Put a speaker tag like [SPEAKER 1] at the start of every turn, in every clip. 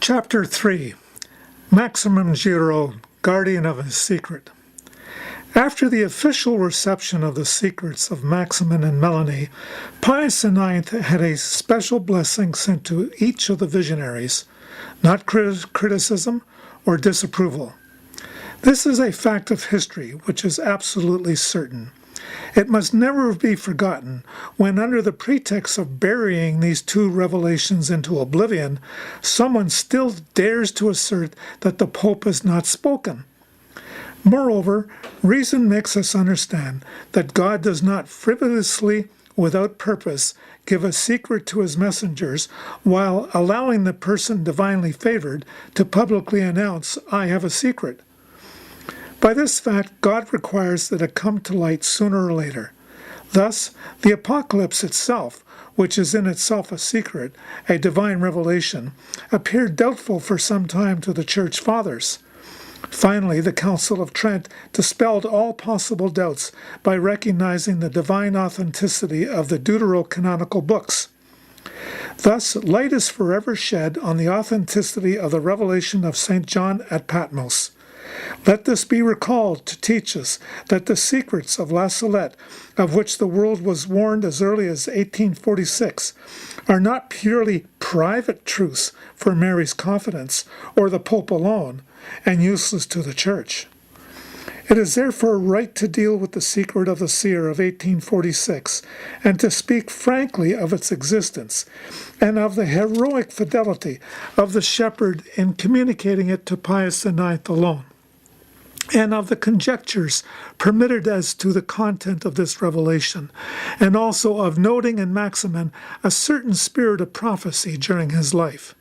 [SPEAKER 1] Chapter 3. Maximum Giraud, Guardian of His Secret. After the official reception of the secrets of Maximin and Melanie, Pius IX had a special blessing sent to each of the visionaries, not criticism or disapproval. This is a fact of history which is absolutely certain. It must never be forgotten when, under the pretext of burying these two revelations into oblivion, someone still dares to assert that the Pope has not spoken. Moreover, reason makes us understand that God does not frivolously, without purpose, give a secret to his messengers while allowing the person divinely favored to publicly announce, "I have a secret." By this fact, God requires that it come to light sooner or later. Thus, the Apocalypse itself, which is in itself a secret, a divine revelation, appeared doubtful for some time to the Church Fathers. Finally, the Council of Trent dispelled all possible doubts by recognizing the divine authenticity of the deuterocanonical books. Thus, light is forever shed on the authenticity of the revelation of St. John at Patmos. Let this be recalled to teach us that the secrets of La Salette, of which the world was warned as early as 1846, are not purely private truths for Mary's confidence or the Pope alone, and useless to the Church. It is therefore right to deal with the secret of the seer of 1846 and to speak frankly of its existence and of the heroic fidelity of the shepherd in communicating it to Pius IX alone, and of the conjectures permitted as to the content of this revelation, and also of noting in Maximin a certain spirit of prophecy during his life.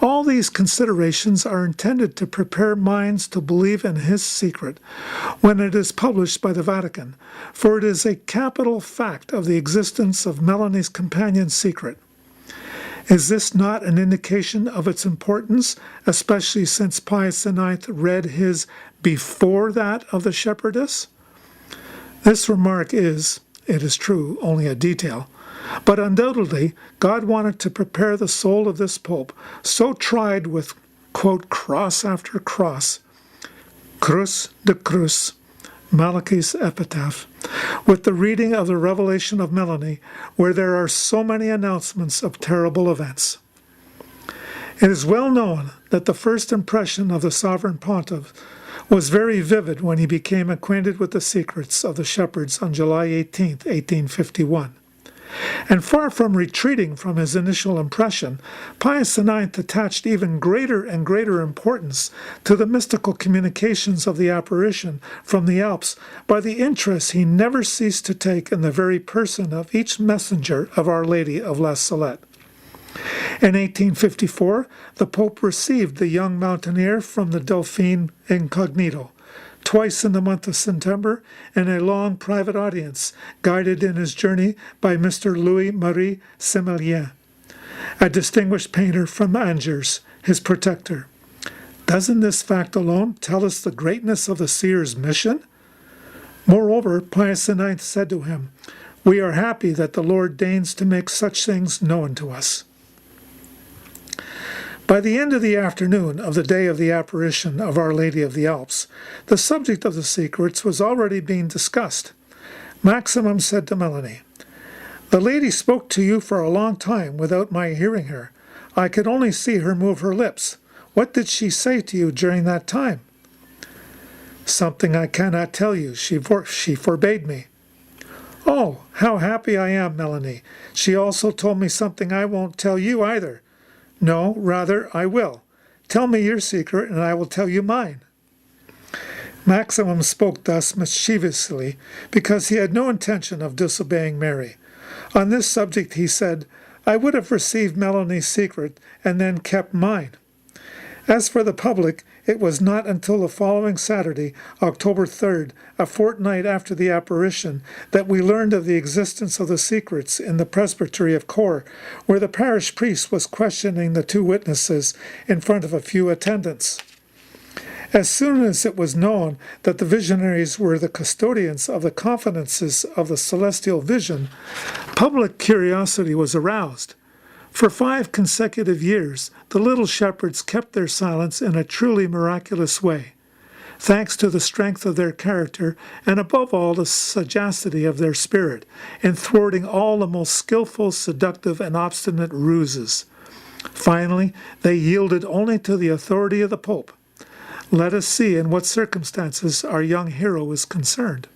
[SPEAKER 1] All these considerations are intended to prepare minds to believe in his secret when it is published by the Vatican, for it is a capital fact of the existence of Melanie's companion's secret. Is this not an indication of its importance, especially since Pius IX read his before that of the shepherdess? This remark is, it is true, only a detail, but undoubtedly God wanted to prepare the soul of this Pope, so tried with, quote, cross after cross, crus de crus, Malachi's epitaph, with the reading of the revelation of Melanie, where there are so many announcements of terrible events. It is well known that the first impression of the Sovereign Pontiff was very vivid when he became acquainted with the secrets of the shepherds on July 18, 1851. And far from retreating from his initial impression, Pius IX attached even greater and greater importance to the mystical communications of the apparition from the Alps by the interest he never ceased to take in the very person of each messenger of Our Lady of La Salette. In 1854, the Pope received the young mountaineer from the Dauphine incognito, twice in the month of September, in a long private audience, guided in his journey by Mr. Louis-Marie Semelien, a distinguished painter from Angers, his protector. Doesn't this fact alone tell us the greatness of the seer's mission? Moreover, Pius IX said to him, "We are happy that the Lord deigns to make such things known to us." By the end of the afternoon of the day of the apparition of Our Lady of the Alps, the subject of the secrets was already being discussed. Maximin said to Melanie, "The lady spoke to you for a long time without my hearing her. I could only see her move her lips. What did she say to you during that time?" "Something I cannot tell you. She forbade me." "Oh, how happy I am, Melanie. She also told me something I won't tell you either. No, rather, I will. Tell me your secret, and I will tell you mine." Maximin spoke thus mischievously because he had no intention of disobeying Mary. On this subject he said, "I would have received Melanie's secret and then kept mine." As for the public, it was not until the following Saturday, October 3rd, a fortnight after the apparition, that we learned of the existence of the secrets in the presbytery of Corps, where the parish priest was questioning the two witnesses in front of a few attendants. As soon as it was known that the visionaries were the custodians of the confidences of the celestial vision, public curiosity was aroused. For 5 consecutive years, the little shepherds kept their silence in a truly miraculous way, thanks to the strength of their character and above all the sagacity of their spirit in thwarting all the most skillful, seductive, and obstinate ruses. Finally, they yielded only to the authority of the Pope. Let us see in what circumstances our young hero is concerned.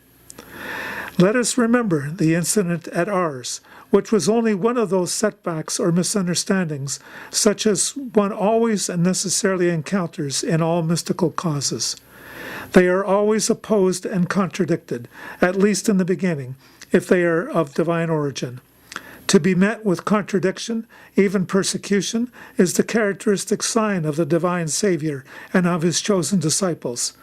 [SPEAKER 1] Let us remember the incident at Ars, which was only one of those setbacks or misunderstandings, such as one always and necessarily encounters in all mystical causes. They are always opposed and contradicted, at least in the beginning, if they are of divine origin. To be met with contradiction, even persecution, is the characteristic sign of the divine Savior and of his chosen disciples.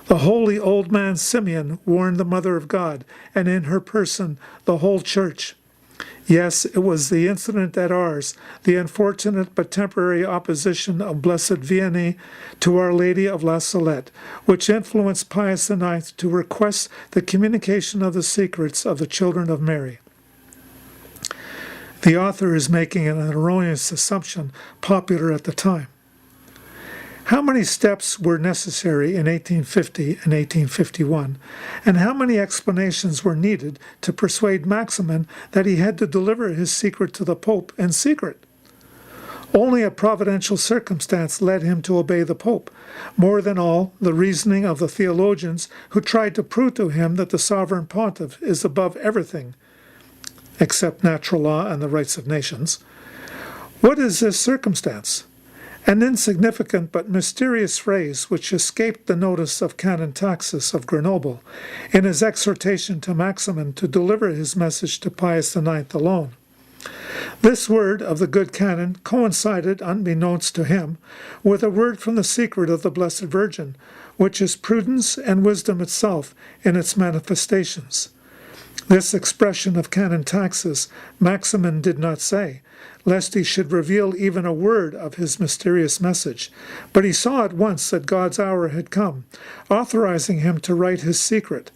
[SPEAKER 1] The holy old man Simeon warned the Mother of God, and in her person the whole Church. Yes, it was the incident at Ars, the unfortunate but temporary opposition of Blessed Vianney to Our Lady of La Salette, which influenced Pius IX to request the communication of the secrets of the children of Mary. The author is making an erroneous assumption popular at the time. How many steps were necessary in 1850 and 1851, and how many explanations were needed to persuade Maximin that he had to deliver his secret to the Pope in secret? Only a providential circumstance led him to obey the Pope. More than all, the reasoning of the theologians who tried to prove to him that the sovereign pontiff is above everything, except natural law and the rights of nations. What is this circumstance? An insignificant but mysterious phrase which escaped the notice of Canon Taxis of Grenoble in his exhortation to Maximin to deliver his message to Pius IX alone. This word of the good canon coincided, unbeknownst to him, with a word from the secret of the Blessed Virgin, which is prudence and wisdom itself in its manifestations. This expression of Canon Taxis Maximin did not say, lest he should reveal even a word of his mysterious message, but he saw at once that God's hour had come, authorizing him to write his secret.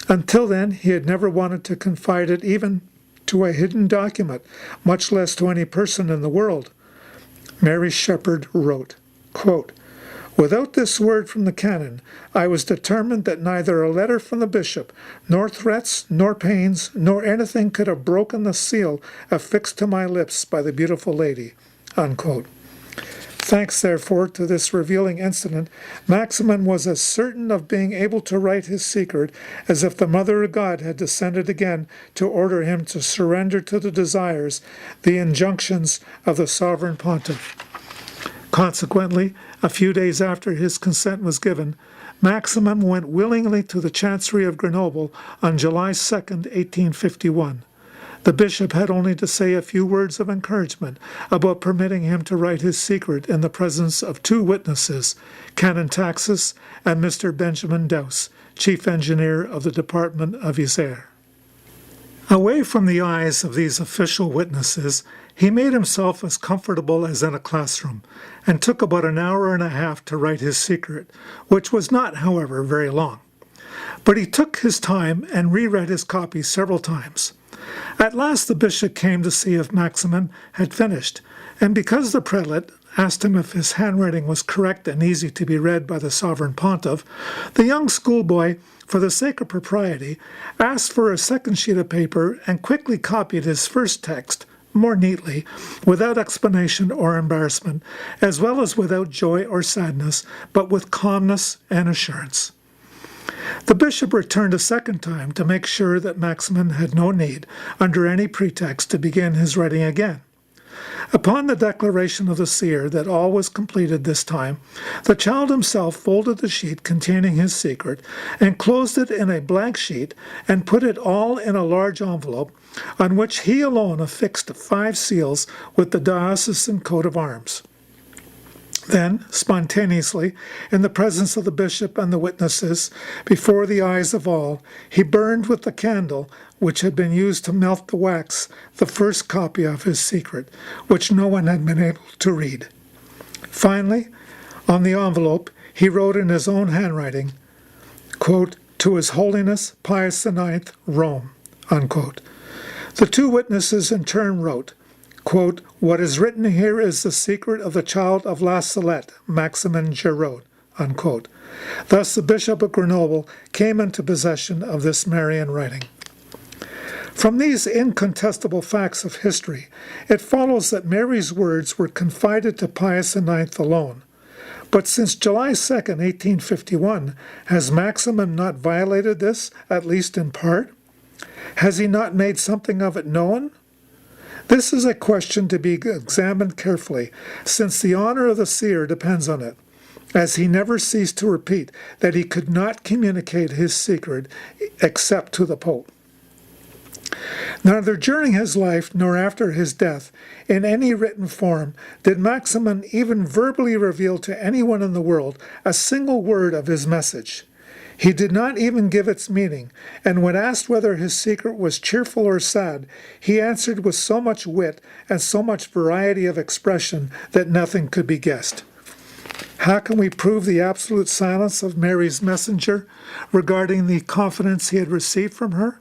[SPEAKER 1] Until then, he had never wanted to confide it even to a hidden document, much less to any person in the world. Mary Shepherd wrote, quote, "Without this word from the canon, I was determined that neither a letter from the bishop, nor threats, nor pains, nor anything could have broken the seal affixed to my lips by the beautiful lady." Unquote. Thanks, therefore, to this revealing incident, Maximin was as certain of being able to write his secret as if the Mother of God had descended again to order him to surrender to the desires, the injunctions of the sovereign pontiff. Consequently, a few days after his consent was given, Maximin went willingly to the Chancery of Grenoble on July 2, 1851. The bishop had only to say a few words of encouragement about permitting him to write his secret in the presence of 2 witnesses, Canon Taxis and Mr. Benjamin Dowse, chief engineer of the Department of Isère. Away from the eyes of these official witnesses, he made himself as comfortable as in a classroom, and took about an hour and a half to write his secret, which was not, however, very long. But he took his time and reread his copy several times. At last the bishop came to see if Maximin had finished, and because the prelate asked him if his handwriting was correct and easy to be read by the sovereign pontiff, the young schoolboy, for the sake of propriety, asked for a second sheet of paper and quickly copied his first text more neatly, without explanation or embarrassment, as well as without joy or sadness, but with calmness and assurance. The bishop returned a second time to make sure that Maximin had no need, under any pretext, to begin his writing again. Upon the declaration of the seer that all was completed this time, the child himself folded the sheet containing his secret, enclosed it in a blank sheet, and put it all in a large envelope, on which he alone affixed 5 seals with the diocesan coat of arms. Then, spontaneously, in the presence of the bishop and the witnesses, before the eyes of all, he burned with the candle which had been used to melt the wax the first copy of his secret, which no one had been able to read. Finally, on the envelope, he wrote in his own handwriting, quote, "To His Holiness Pius IX, Rome," unquote. The 2 witnesses in turn wrote, quote, "What is written here is the secret of the child of La Salette, Maximin Giraud," unquote. Thus the Bishop of Grenoble came into possession of this Marian writing. From these incontestable facts of history, it follows that Mary's words were confided to Pius IX alone. But since July 2nd, 1851, has Maximin not violated this, at least in part? Has he not made something of it known? This is a question to be examined carefully, since the honor of the seer depends on it, as he never ceased to repeat that he could not communicate his secret except to the Pope. Neither during his life nor after his death, in any written form, did Maximin even verbally reveal to anyone in the world a single word of his message. He did not even give its meaning, and when asked whether his secret was cheerful or sad, he answered with so much wit and so much variety of expression that nothing could be guessed. How can we prove the absolute silence of Mary's messenger regarding the confidence he had received from her?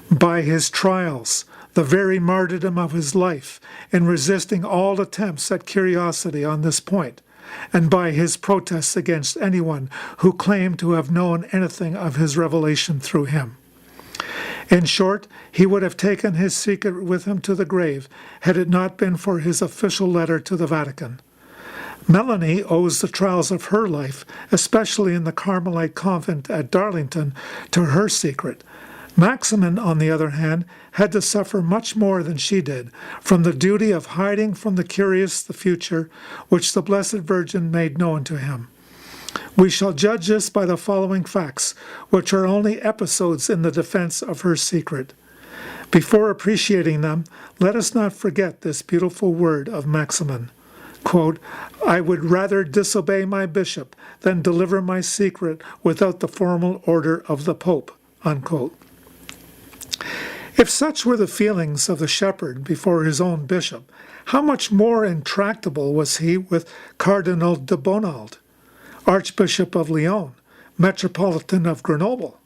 [SPEAKER 1] By his trials, the very martyrdom of his life, in resisting all attempts at curiosity on this point, and by his protests against anyone who claimed to have known anything of his revelation through him. In short, he would have taken his secret with him to the grave had it not been for his official letter to the Vatican. Melanie owes the trials of her life, especially in the Carmelite convent at Darlington, to her secret. Maximin, on the other hand, had to suffer much more than she did from the duty of hiding from the curious the future which the Blessed Virgin made known to him. We shall judge this by the following facts, which are only episodes in the defense of her secret. Before appreciating them, let us not forget this beautiful word of Maximin. Quote, "I would rather disobey my bishop than deliver my secret without the formal order of the Pope," unquote. If such were the feelings of the shepherd before his own bishop, how much more intractable was he with Cardinal de Bonald, Archbishop of Lyon, Metropolitan of Grenoble?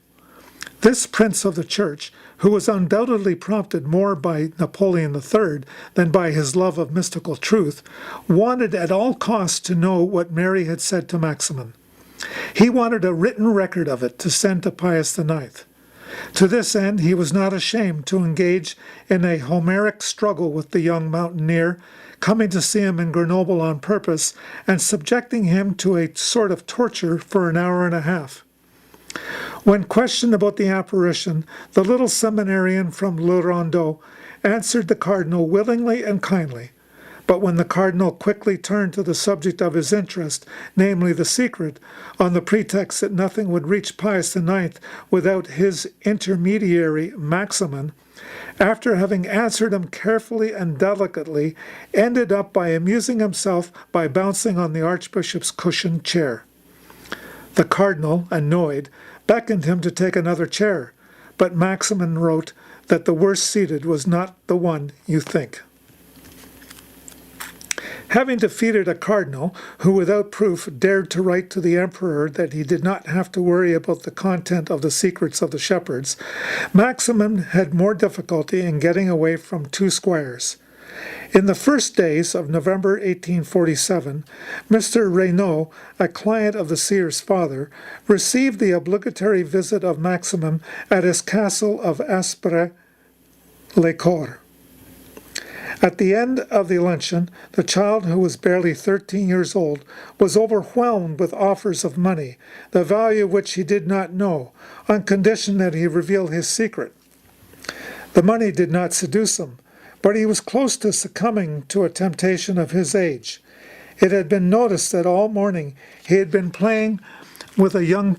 [SPEAKER 1] This prince of the church, who was undoubtedly prompted more by Napoleon III than by his love of mystical truth, wanted at all costs to know what Mary had said to Maximin. He wanted a written record of it to send to Pius IX. To this end, he was not ashamed to engage in a Homeric struggle with the young mountaineer, coming to see him in Grenoble on purpose and subjecting him to a sort of torture for an hour and a half. When questioned about the apparition, the little seminarian from Le Rondeau answered the cardinal willingly and kindly. But when the cardinal quickly turned to the subject of his interest, namely the secret, on the pretext that nothing would reach Pius IX without his intermediary Maximin, after having answered him carefully and delicately, ended up by amusing himself by bouncing on the archbishop's cushioned chair. The cardinal, annoyed, beckoned him to take another chair, but Maximin wrote that the worst seated was not the one you think. Having defeated a cardinal who, without proof, dared to write to the emperor that he did not have to worry about the content of the secrets of the shepherds, Maximin had more difficulty in getting away from two squires. In the first days of November 1847, Mr. Reynaud, a client of the seer's father, received the obligatory visit of Maximin at his castle of Aspre-le-Coeur. At the end of the luncheon, the child, who was barely 13 years old, was overwhelmed with offers of money, the value of which he did not know, on condition that he reveal his secret. The money did not seduce him, but he was close to succumbing to a temptation of his age. It had been noticed that all morning he had been playing with a young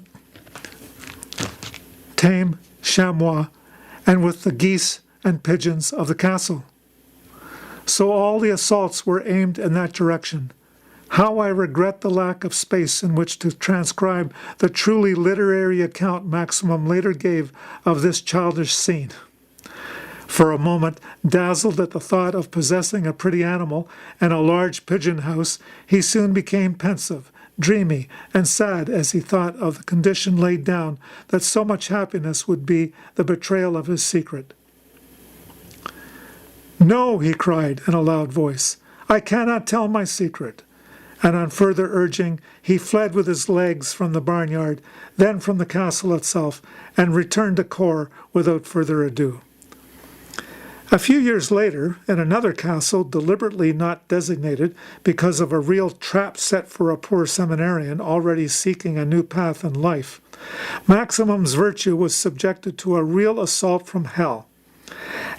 [SPEAKER 1] tame chamois and with the geese and pigeons of the castle. So all the assaults were aimed in that direction. How I regret the lack of space in which to transcribe the truly literary account Maximin later gave of this childish scene. For a moment, dazzled at the thought of possessing a pretty animal and a large pigeon house, he soon became pensive, dreamy, and sad as he thought of the condition laid down that so much happiness would be the betrayal of his secret. "No," he cried in a loud voice, "I cannot tell my secret." And on further urging, he fled with his legs from the barnyard, then from the castle itself, and returned to Kôr without further ado. A few years later, in another castle deliberately not designated because of a real trap set for a poor seminarian already seeking a new path in life, Maximum's virtue was subjected to a real assault from hell.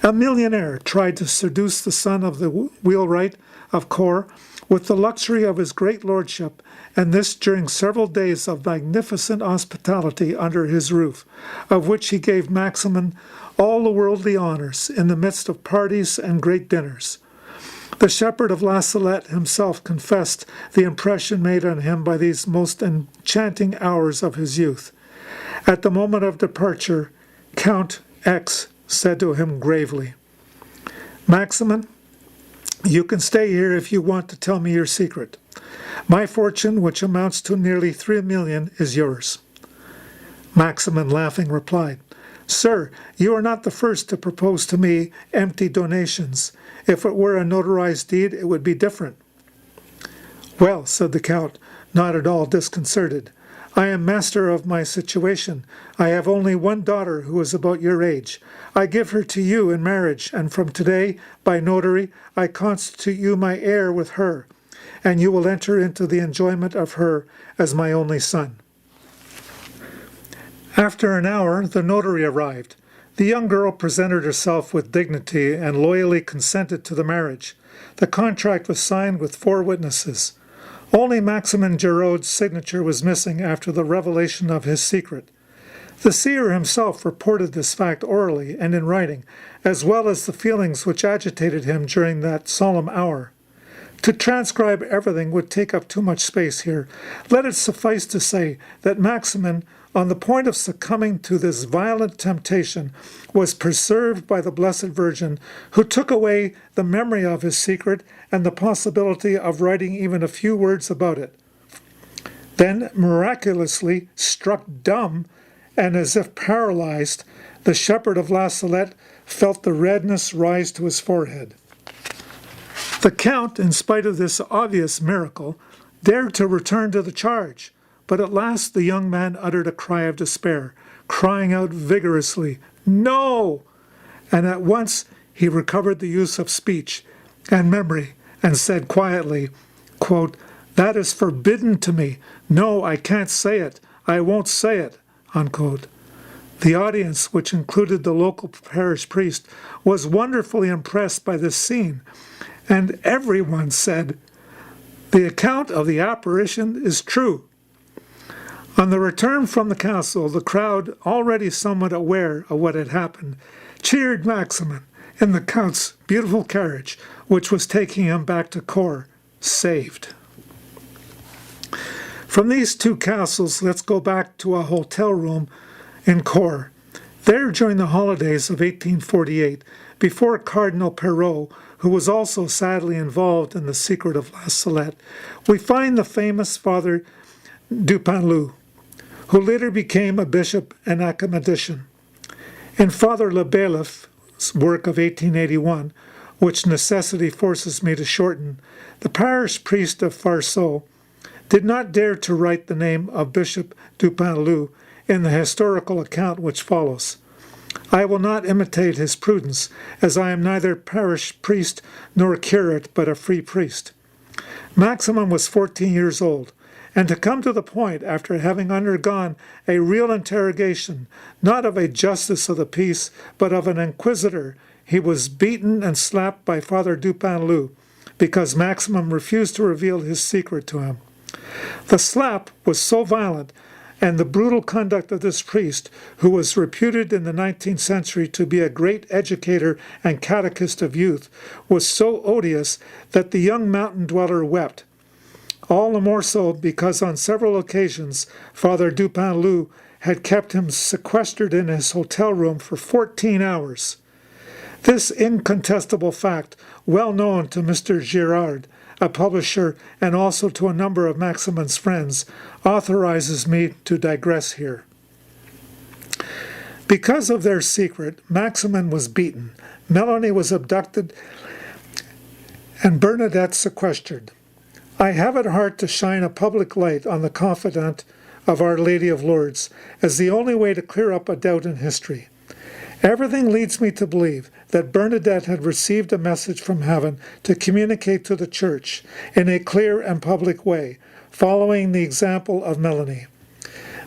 [SPEAKER 1] A millionaire tried to seduce the son of the wheelwright of Kôr with the luxury of his great lordship, and this during several days of magnificent hospitality under his roof, of which he gave Maximin all the worldly honours in the midst of parties and great dinners. The shepherd of La Salette himself confessed the impression made on him by these most enchanting hours of his youth. At the moment of departure, Count X said to him gravely, "Maximin, you can stay here if you want to tell me your secret. My fortune, which amounts to nearly 3 million, is yours." Maximin, laughing, replied, "Sir, you are not the first to propose to me empty donations. If it were a notarized deed, it would be different." "Well," said the Count, not at all disconcerted, "I am master of my situation. I have only one daughter who is about your age. I give her to you in marriage, and from today, by notary, I constitute you my heir with her, and you will enter into the enjoyment of her as my only son." After an hour, the notary arrived. The young girl presented herself with dignity and loyally consented to the marriage. The contract was signed with 4 witnesses. Only Maximin Giraud's signature was missing after the revelation of his secret. The seer himself reported this fact orally and in writing, as well as the feelings which agitated him during that solemn hour. To transcribe everything would take up too much space here. Let it suffice to say that Maximin, on the point of succumbing to this violent temptation, was preserved by the Blessed Virgin, who took away the memory of his secret and the possibility of writing even a few words about it. Then, miraculously struck dumb, and as if paralyzed, the shepherd of La Salette felt the redness rise to his forehead. The Count, in spite of this obvious miracle, dared to return to the charge, but at last the young man uttered a cry of despair, crying out vigorously, "No!" And at once he recovered the use of speech and memory and said quietly, quote, "That is forbidden to me. No, I can't say it. I won't say it," unquote. The audience, which included the local parish priest, was wonderfully impressed by this scene, and everyone said, "The account of the apparition is true." On the return from the castle, the crowd, already somewhat aware of what had happened, cheered Maximin in the Count's beautiful carriage, which was taking him back to Kôr, saved. From these 2 castles, let's go back to a hotel room in Kôr. There, during the holidays of 1848, before Cardinal Perrot, who was also sadly involved in the secret of La Salette, we find the famous Father Dupanloup, who later became a bishop and academician. In Father Le Bailiff's work of 1881, which necessity forces me to shorten, the parish priest of Farceaux did not dare to write the name of Bishop Dupanloup in the historical account which follows. I will not imitate his prudence, as I am neither parish priest nor curate, but a free priest. Maximin was 14 years old, and to come to the point, after having undergone a real interrogation, not of a justice of the peace, but of an inquisitor, he was beaten and slapped by Father Dupanloup, because Maximin refused to reveal his secret to him. The slap was so violent, and the brutal conduct of this priest, who was reputed in the 19th century to be a great educator and catechist of youth, was so odious that the young mountain dweller wept. All the more so because on several occasions Father Dupanloup had kept him sequestered in his hotel room for 14 hours. This incontestable fact, well known to Mr. Girard, a publisher, and also to a number of Maximin's friends, authorizes me to digress here. Because of their secret, Maximin was beaten, Melanie was abducted, and Bernadette sequestered. I have at heart to shine a public light on the confidant of Our Lady of Lourdes as the only way to clear up a doubt in history. Everything leads me to believe that Bernadette had received a message from heaven to communicate to the Church in a clear and public way, following the example of Melanie.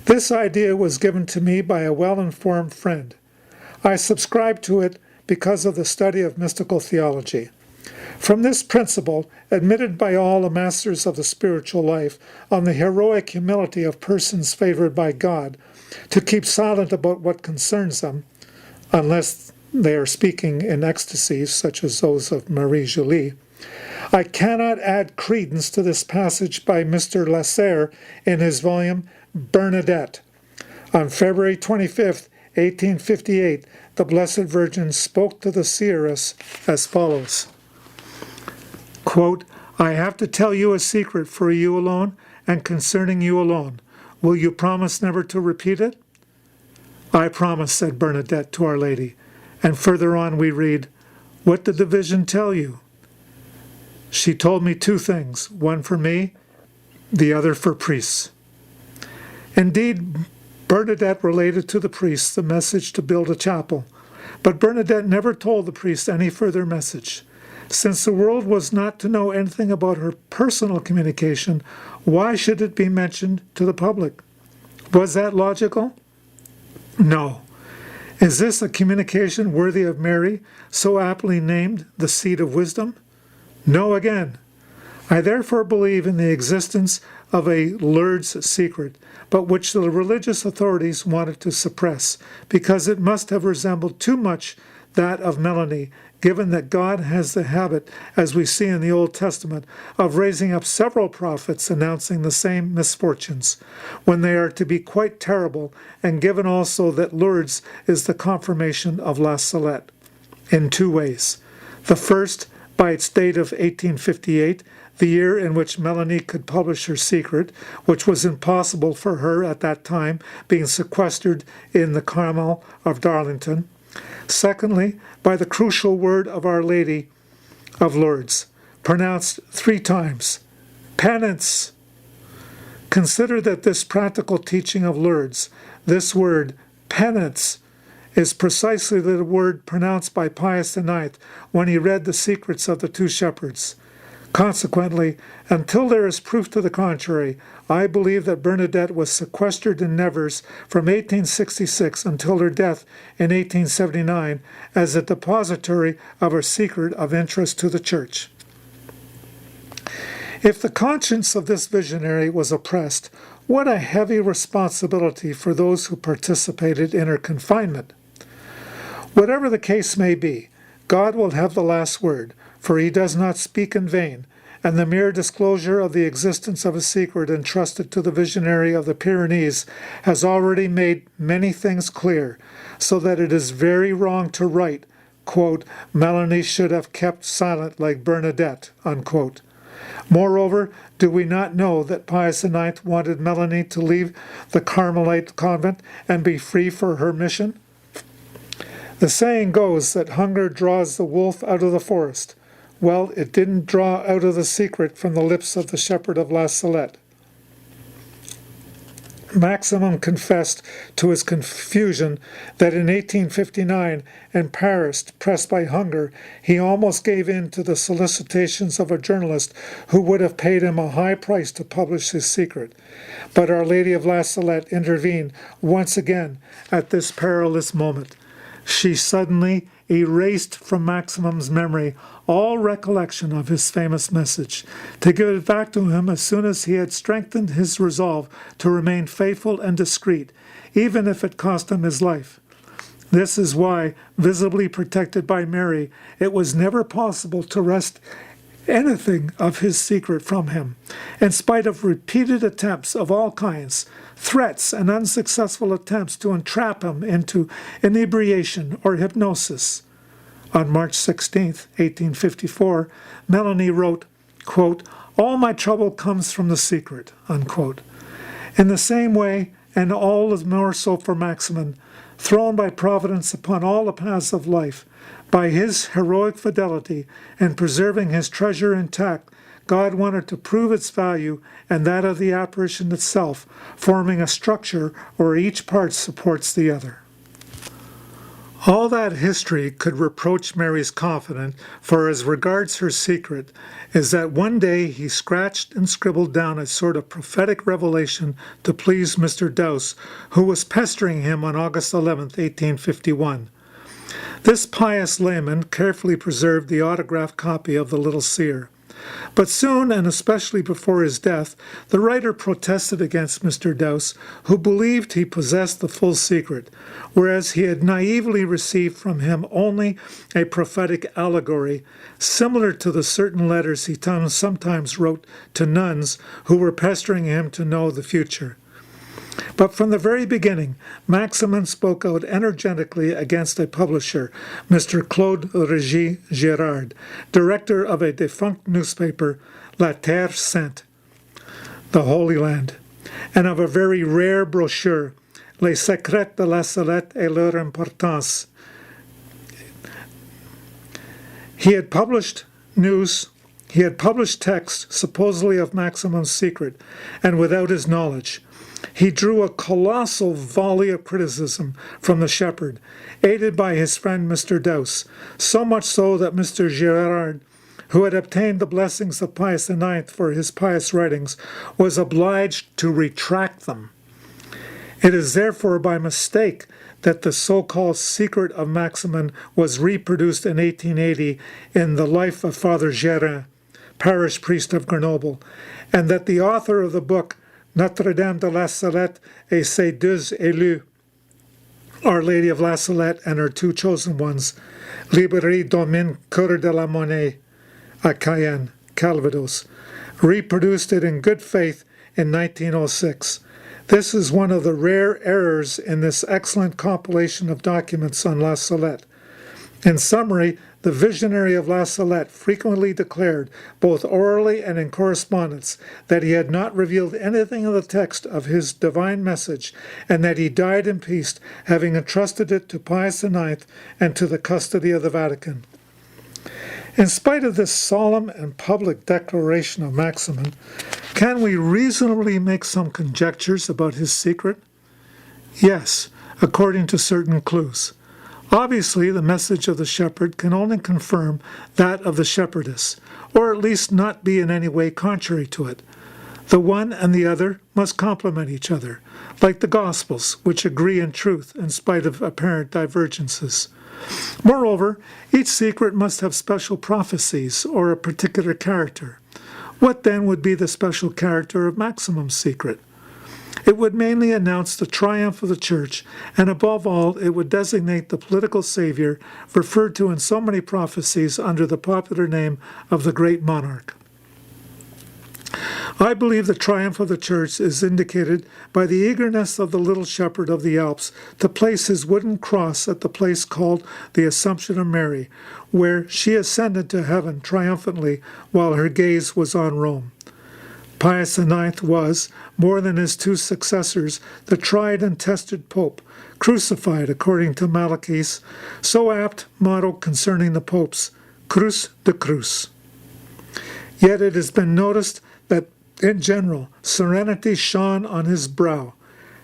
[SPEAKER 1] This idea was given to me by a well-informed friend. I subscribe to it because of the study of mystical theology. From this principle, admitted by all the masters of the spiritual life, on the heroic humility of persons favored by God, to keep silent about what concerns them, unless they are speaking in ecstasies such as those of Marie Julie, I cannot add credence to this passage by Mr. Lasserre in his volume Bernadette. On February 25th, 1858, the Blessed Virgin spoke to the seeress as follows, quote, I have to tell you a secret for you alone and concerning you alone. Will you promise never to repeat it? I promise, said Bernadette to Our Lady. And further on we read, what did the vision tell you? She told me two things, one for me, the other for priests. Indeed, Bernadette related to the priests the message to build a chapel, but Bernadette never told the priest any further message. Since the world was not to know anything about her personal communication, why should it be mentioned to the public? Was that logical? No. Is this a communication worthy of Mary, so aptly named the seat of wisdom? No again. I therefore believe in the existence of a Lourdes secret, but which the religious authorities wanted to suppress, because it must have resembled too much that of Melanie, given that God has the habit, as we see in the Old Testament, of raising up several prophets announcing the same misfortunes, when they are to be quite terrible, and given also that Lourdes is the confirmation of La Salette, in two ways. The first, by its date of 1858, the year in which Melanie could publish her secret, which was impossible for her at that time, being sequestered in the Carmel of Darlington. Secondly, by the crucial word of Our Lady of Lourdes, pronounced 3 times, penance. Consider that this practical teaching of Lourdes, this word, penance, is precisely the word pronounced by Pius IX when he read the secrets of the 2 shepherds. Consequently, until there is proof to the contrary, I believe that Bernadette was sequestered in Nevers from 1866 until her death in 1879 as a depository of a secret of interest to the Church. If the conscience of this visionary was oppressed, what a heavy responsibility for those who participated in her confinement. Whatever the case may be, God will have the last word, for he does not speak in vain, and the mere disclosure of the existence of a secret entrusted to the visionary of the Pyrenees has already made many things clear, so that it is very wrong to write, quote, Melanie should have kept silent like Bernadette, unquote. Moreover, do we not know that Pius IX wanted Melanie to leave the Carmelite convent and be free for her mission? The saying goes that hunger draws the wolf out of the forest. Well, it didn't draw out of the secret from the lips of the shepherd of La Salette. Maximin confessed to his confusion that in 1859, in Paris, pressed by hunger, he almost gave in to the solicitations of a journalist who would have paid him a high price to publish his secret. But Our Lady of La Salette intervened once again at this perilous moment. She suddenly erased from Maximin's memory all recollection of his famous message, to give it back to him as soon as he had strengthened his resolve to remain faithful and discreet, even if it cost him his life. This is why, visibly protected by Mary, it was never possible to wrest anything of his secret from him, in spite of repeated attempts of all kinds, threats and unsuccessful attempts to entrap him into inebriation or hypnosis. On March 16, 1854, Melanie wrote, quote, all my trouble comes from the secret, unquote. In the same way, and all the more so for Maximin, thrown by Providence upon all the paths of life. By his heroic fidelity in preserving his treasure intact, God wanted to prove its value and that of the apparition itself, forming a structure where each part supports the other. All that history could reproach Mary's confidant for as regards her secret is that one day he scratched and scribbled down a sort of prophetic revelation to please Mr. Dowse, who was pestering him on August 11, 1851. This pious layman carefully preserved the autographed copy of the Little Seer. But soon, and especially before his death, the writer protested against Mr. Dowse, who believed he possessed the full secret, whereas he had naively received from him only a prophetic allegory, similar to the certain letters he sometimes wrote to nuns who were pestering him to know the future. But from the very beginning, Maximin spoke out energetically against a publisher, Mr. Claude Régis Girard, director of a defunct newspaper, La Terre Sainte, the Holy Land, and of a very rare brochure, Les Secrets de la Salette et leur Importance. He had published text supposedly of Maximin's secret, and without his knowledge. He drew a colossal volley of criticism from the shepherd, aided by his friend Mr. Dowse, so much so that Mr. Girard, who had obtained the blessings of Pius IX for his pious writings, was obliged to retract them. It is therefore by mistake that the so-called secret of Maximin was reproduced in 1880 in the Life of Father Gérin, parish priest of Grenoble, and that the author of the book Notre-Dame de la Salette et ses deux élus, Our Lady of La Salette and her two chosen ones, Librairie Domaine Coeur de la Monnaie, à Cayenne, Calvados, reproduced it in good faith in 1906. This is one of the rare errors in this excellent compilation of documents on La Salette. In summary, the visionary of La Salette frequently declared, both orally and in correspondence, that he had not revealed anything of the text of his divine message, and that he died in peace, having entrusted it to Pius IX and to the custody of the Vatican. In spite of this solemn and public declaration of Maximin, can we reasonably make some conjectures about his secret? Yes, according to certain clues. Obviously, the message of the shepherd can only confirm that of the shepherdess, or at least not be in any way contrary to it. The one and the other must complement each other, like the Gospels, which agree in truth in spite of apparent divergences. Moreover, each secret must have special prophecies or a particular character. What then would be the special character of Maximin's secret? It would mainly announce the triumph of the Church, and above all, it would designate the political savior referred to in so many prophecies under the popular name of the Great Monarch. I believe the triumph of the Church is indicated by the eagerness of the little shepherd of the Alps to place his wooden cross at the place called the Assumption of Mary, where she ascended to heaven triumphantly while her gaze was on Rome. Pius IX was, more than his two successors, the tried and tested pope, crucified according to Malachis, so apt motto concerning the popes, Crus de Cruz. Yet it has been noticed that, in general, serenity shone on his brow.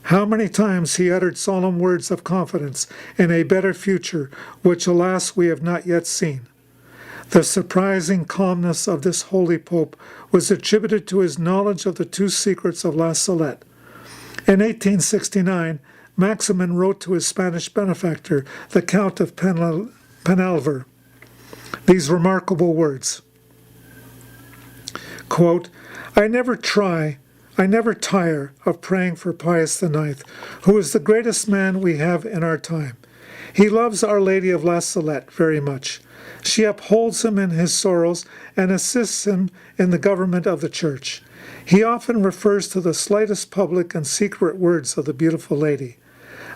[SPEAKER 1] How many times he uttered solemn words of confidence in a better future, which, alas, we have not yet seen. The surprising calmness of this holy pope was attributed to his knowledge of the two secrets of La Salette. In 1869, Maximin wrote to his Spanish benefactor, the Count of Penalver, these remarkable words, quote, I never tire of praying for Pius IX, who is the greatest man we have in our time. He loves Our Lady of La Salette very much. She upholds him in his sorrows and assists him in the government of the Church. He often refers to the slightest public and secret words of the beautiful lady.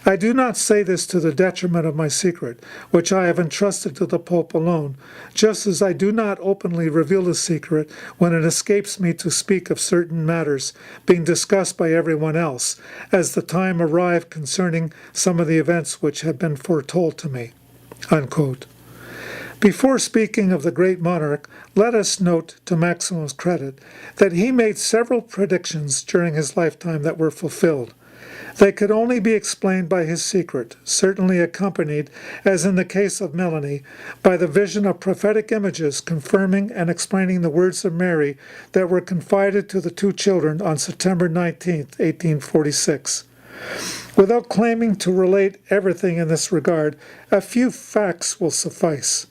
[SPEAKER 1] I do not say this to the detriment of my secret, which I have entrusted to the Pope alone, just as I do not openly reveal the secret when it escapes me to speak of certain matters being discussed by everyone else, as the time arrived concerning some of the events which had been foretold to me." Unquote. Before speaking of the great monarch, let us note, to Maximum's credit, that he made several predictions during his lifetime that were fulfilled. They could only be explained by his secret, certainly accompanied, as in the case of Melanie, by the vision of prophetic images confirming and explaining the words of Mary that were confided to the two children on September 19, 1846. Without claiming to relate everything in this regard, a few facts will suffice.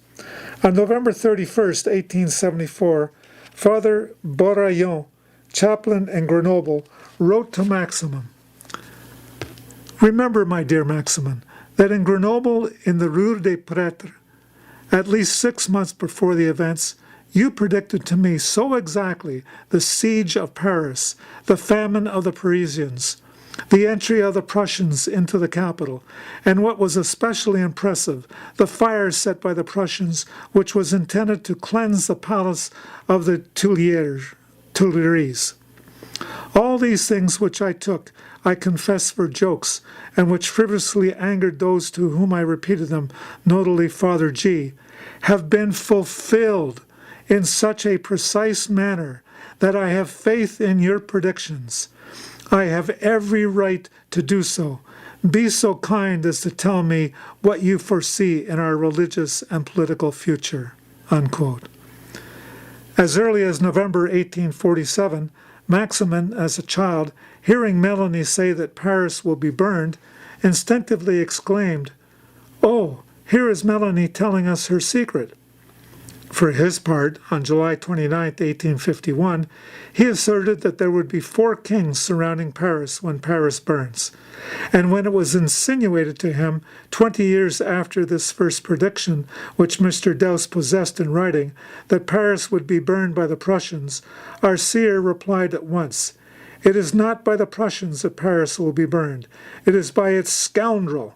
[SPEAKER 1] On November 31st, 1874, Father Boraillon, chaplain in Grenoble, wrote to Maximum, "Remember, my dear Maximin, that in Grenoble, in the Rue des Prêtres, at least 6 months before the events, you predicted to me so exactly the siege of Paris, the famine of the Parisians, the entry of the Prussians into the capital, and what was especially impressive, the fire set by the Prussians, which was intended to cleanse the palace of the Tuileries. All these things which I took, I confess, for jokes, and which frivolously angered those to whom I repeated them, notably Father G, have been fulfilled in such a precise manner that I have faith in your predictions. I have every right to do so. Be so kind as to tell me what you foresee in our religious and political future." Unquote. As early as November 1847, Maximin, as a child, hearing Melanie say that Paris will be burned, instinctively exclaimed, "Oh, here is Melanie telling us her secret." For his part, on July 29, 1851, he asserted that there would be 4 kings surrounding Paris when Paris burns. And when it was insinuated to him, 20 years after this first prediction, which Mr. Dowse possessed in writing, that Paris would be burned by the Prussians, our seer replied at once, "It is not by the Prussians that Paris will be burned. It is by its scoundrel."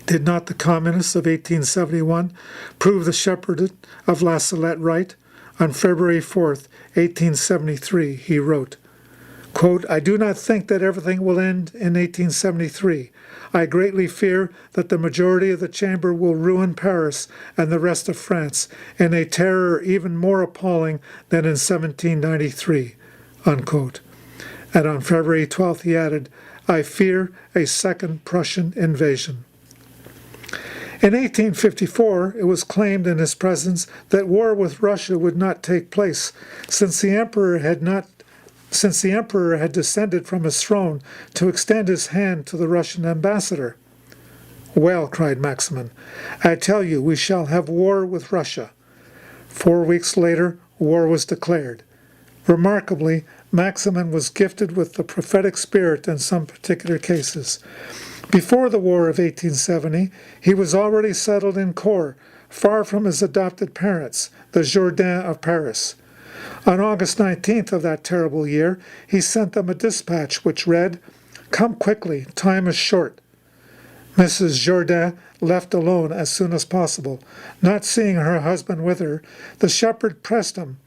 [SPEAKER 1] Did not the communists of 1871 prove the Shepherd of La Salette right? On February 4th, 1873, he wrote, quote, "I do not think that everything will end in 1873. I greatly fear that the majority of the chamber will ruin Paris and the rest of France in a terror even more appalling than in 1793, unquote. And on February 12th, he added, "I fear a second Prussian invasion." In 1854, it was claimed in his presence that war with Russia would not take place, since the emperor had descended from his throne to extend his hand to the Russian ambassador. "Well," cried Maximin, "I tell you, we shall have war with Russia." 4 weeks later, war was declared. Remarkably, Maximin was gifted with the prophetic spirit in some particular cases. Before the War of 1870, he was already settled in Cours, far from his adopted parents, the Jourdains of Paris. On August 19th of that terrible year, he sent them a dispatch which read, "Come quickly, time is short." Mrs. Jourdain left alone as soon as possible. Not seeing her husband with her, the shepherd pressed him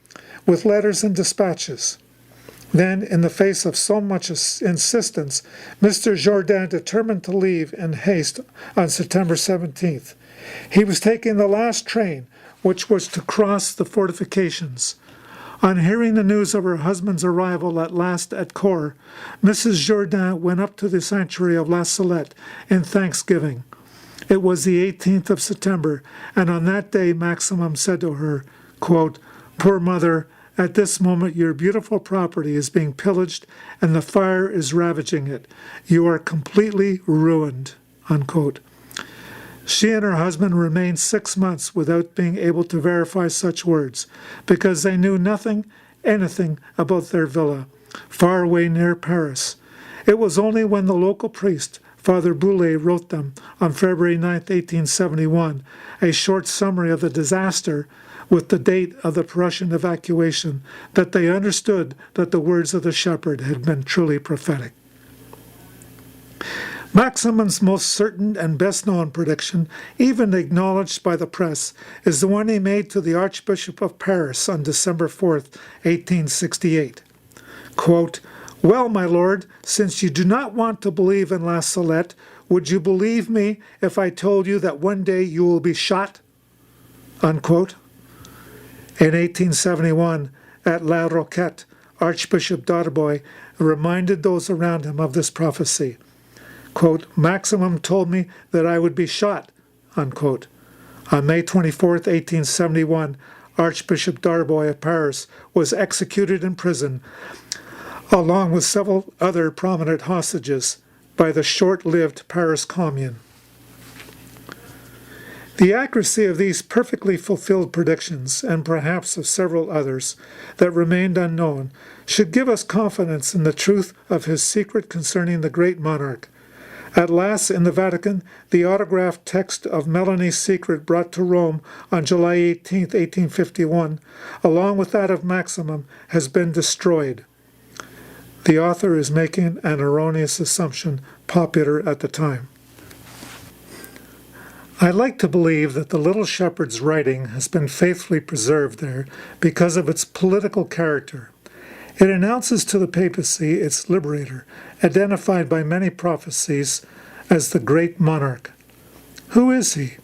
[SPEAKER 1] with letters and dispatches. Then, in the face of so much insistence, Mr. Jourdain determined to leave in haste on September 17th. He was taking the last train, which was to cross the fortifications. On hearing the news of her husband's arrival at last at Cours, Mrs. Jourdain went up to the sanctuary of La Salette in thanksgiving. It was the 18th of September, and on that day Maximum said to her, quote, "Poor mother, at this moment your beautiful property is being pillaged and the fire is ravaging it. You are completely ruined," unquote. She and her husband remained 6 months without being able to verify such words, because they knew anything about their villa, far away near Paris. It was only when the local priest, Father Boulay, wrote them on February 9, 1871, a short summary of the disaster with the date of the Prussian evacuation, that they understood that the words of the shepherd had been truly prophetic. Maximin's most certain and best-known prediction, even acknowledged by the press, is the one he made to the Archbishop of Paris on December 4th, 1868. Quote, "Well, my lord, since you do not want to believe in La Salette, would you believe me if I told you that one day you will be shot?" Unquote. In 1871, at La Roquette, Archbishop Darboy reminded those around him of this prophecy. Quote, "Maximum told me that I would be shot." Unquote. On May 24th, 1871, Archbishop Darboy of Paris was executed in prison, along with several other prominent hostages, by the short-lived Paris Commune. The accuracy of these perfectly fulfilled predictions, and perhaps of several others that remained unknown, should give us confidence in the truth of his secret concerning the great monarch. At last, in the Vatican, the autographed text of Melanie's secret brought to Rome on July 18, 1851, along with that of Maximum, has been destroyed. The author is making an erroneous assumption popular at the time. I like to believe that the Little Shepherd's writing has been faithfully preserved there because of its political character. It announces to the papacy its liberator, identified by many prophecies as the great monarch. Who is he?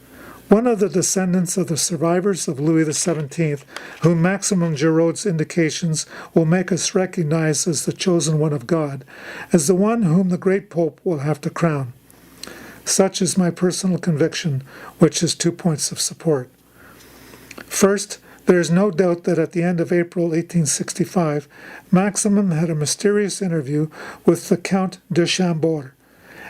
[SPEAKER 1] One of the descendants of the survivors of Louis XVII, whom Maximum Giraud's indications will make us recognize as the chosen one of God, as the one whom the great Pope will have to crown. Such is my personal conviction, which has 2 points of support. First, there is no doubt that at the end of April 1865, Maximum had a mysterious interview with the Count de Chambord,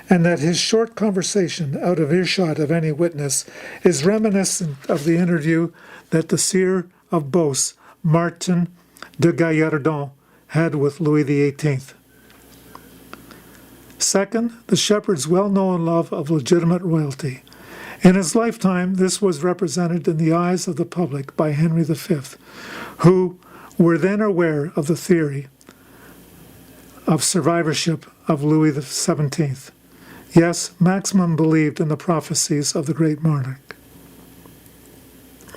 [SPEAKER 1] and that his short conversation, out of earshot of any witness, is reminiscent of the interview that the Seer of Beauce, Martin de Gallardon, had with Louis XVIII. Second, the shepherd's well-known love of legitimate royalty. In his lifetime, this was represented in the eyes of the public by Henry V, who were then aware of the theory of survivorship of Louis XVII. Yes, Maximum believed in the prophecies of the great monarch.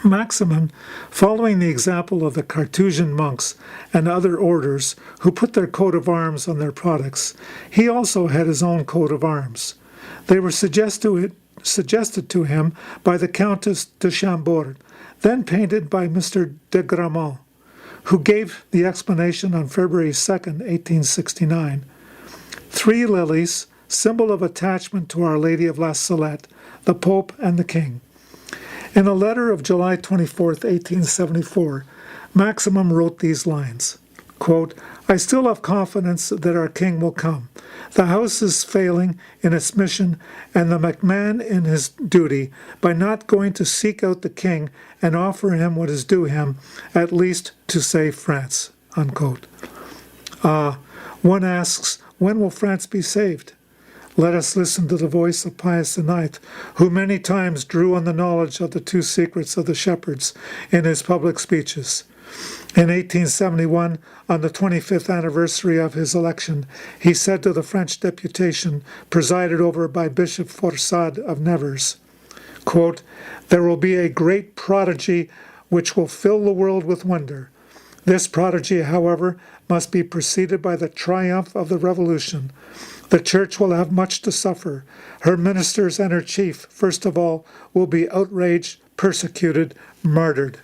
[SPEAKER 1] Maximum, following the example of the Carthusian monks and other orders who put their coat of arms on their products, he also had his own coat of arms. They were suggested to him by the Countess de Chambord, then painted by Mr. de Gramont, who gave the explanation on February 2nd, 1869. 3 lilies, symbol of attachment to Our Lady of La Salette, the Pope, and the King. In a letter of July 24th, 1874, Maximum wrote these lines, quote, "I still have confidence that our King will come. The House is failing in its mission and the MacMahon in his duty by not going to seek out the King and offer him what is due him, at least to save France." Unquote. One asks, when will France be saved? Let us listen to the voice of Pius IX, who many times drew on the knowledge of the 2 secrets of the shepherds in his public speeches. In 1871, on the 25th anniversary of his election, he said to the French deputation presided over by Bishop Forçade of Nevers, quote, "There will be a great prodigy which will fill the world with wonder. This prodigy, however, must be preceded by the triumph of the Revolution. The Church will have much to suffer. Her ministers and her chief, first of all, will be outraged, persecuted, martyred."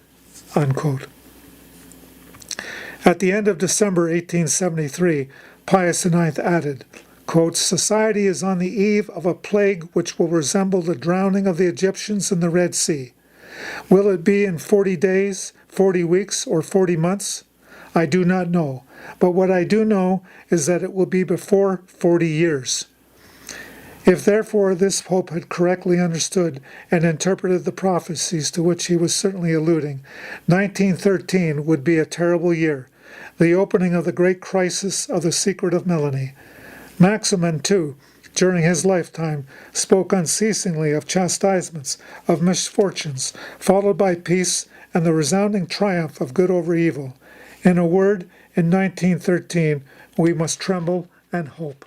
[SPEAKER 1] Unquote. At the end of December 1873, Pius IX added, quote, "Society is on the eve of a plague which will resemble the drowning of the Egyptians in the Red Sea. Will it be in 40 days, 40 weeks, or 40 months? I do not know, but what I do know is that it will be before 40 years. If therefore this Pope had correctly understood and interpreted the prophecies to which he was certainly alluding, 1913 would be a terrible year, the opening of the great crisis of the secret of Melanie. Maximin, too, during his lifetime, spoke unceasingly of chastisements, of misfortunes, followed by peace and the resounding triumph of good over evil. In a word, in 1913, we must tremble and hope.